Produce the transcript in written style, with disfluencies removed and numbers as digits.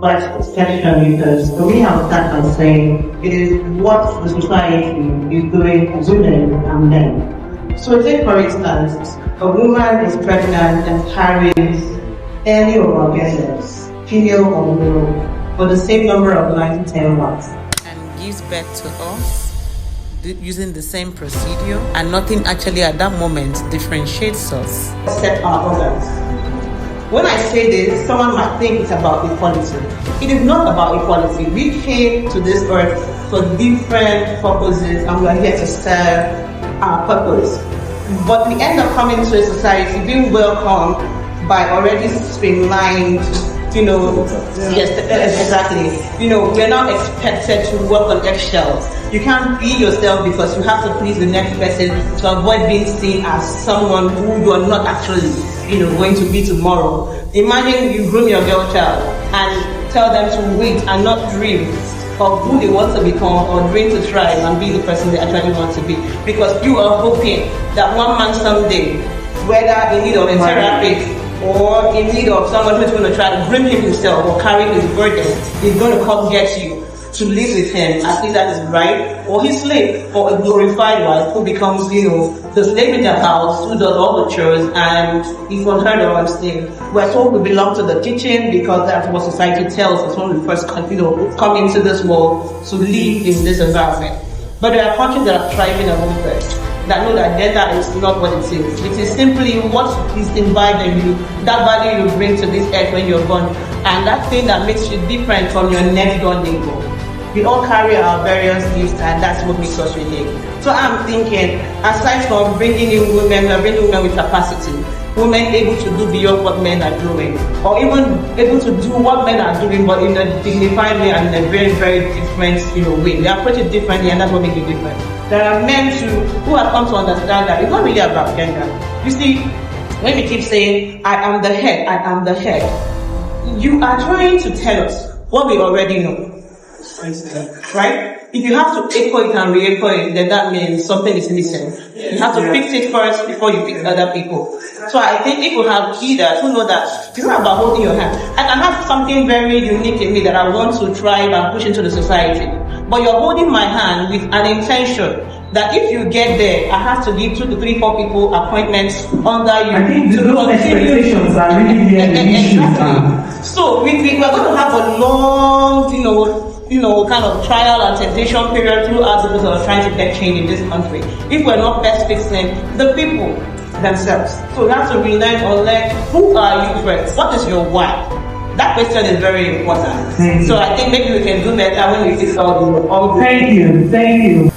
but section because for me, I'll start by saying it is what the society is doing to women and men. So take for instance, a woman is pregnant and carries any of our genders, female or male, for the same number of 9 to 10 months. And gives birth to us using the same procedure, and nothing actually at that moment differentiates us. Except our organs. When I say this, someone might think it's about equality. It is not about equality. We came to this earth for different purposes and we are here to serve our purpose. But we end up coming to a society being welcomed by already streamlined, yes, exactly. We're not expected to work on eggshells. You can't be yourself because you have to please the next person to avoid being seen as someone who you are not actually, going to be tomorrow. Imagine you groom your girl child and tell them to wait and not dream of who they want to become or dream to try and be the person they actually want to be. Because you are hoping that one man someday, whether in need of a therapist or in need of someone who's going to try to groom him himself or carry his burden, is going to come get you to live with him as if that is right, or his slave, or a glorified wife who becomes, the slave in the house, who does all the chores and is unheard of and slave. We're told we belong to the kitchen because that's what society tells us when we first come into this world to live in this environment. But there are countries that are thriving and movement that know that gender is not what it is. It is simply what is imbibed in you, that value you bring to this earth when you're born, and that thing that makes you different from your next door neighbor. We all carry our various gifts, and that's what makes us unique. So I'm thinking, aside from bringing in women, we're bringing women with capacity, women able to do beyond what men are doing, or even able to do what men are doing, but in a dignified way and in a very, very different, way. They approach it differently, and that's what makes it different. There are men too who have come to understand that it's not really about gender. You see, when we keep saying, I am the head, you are trying to tell us what we already know. Right? If you have to echo it and re-echo it, then that means something is missing. You have to fix it first before you fix other people. So I think if we have leaders who know that it's not about holding your hand. I can have something very unique in me that I want to thrive and push into the society. But you're holding my hand with an intention that if you get there, I have to leave 2 to 3, 4 people appointments under you. I think those expectations are really there. Exactly. So we're going to have a long, kind of trial and temptation period throughout the people who are trying to get change in this country. If we're not best fixing the people themselves. So we have to relearn or learn, who are you first? What is your why? That question is very important. So I think maybe we can do better when we fix all the Thank you.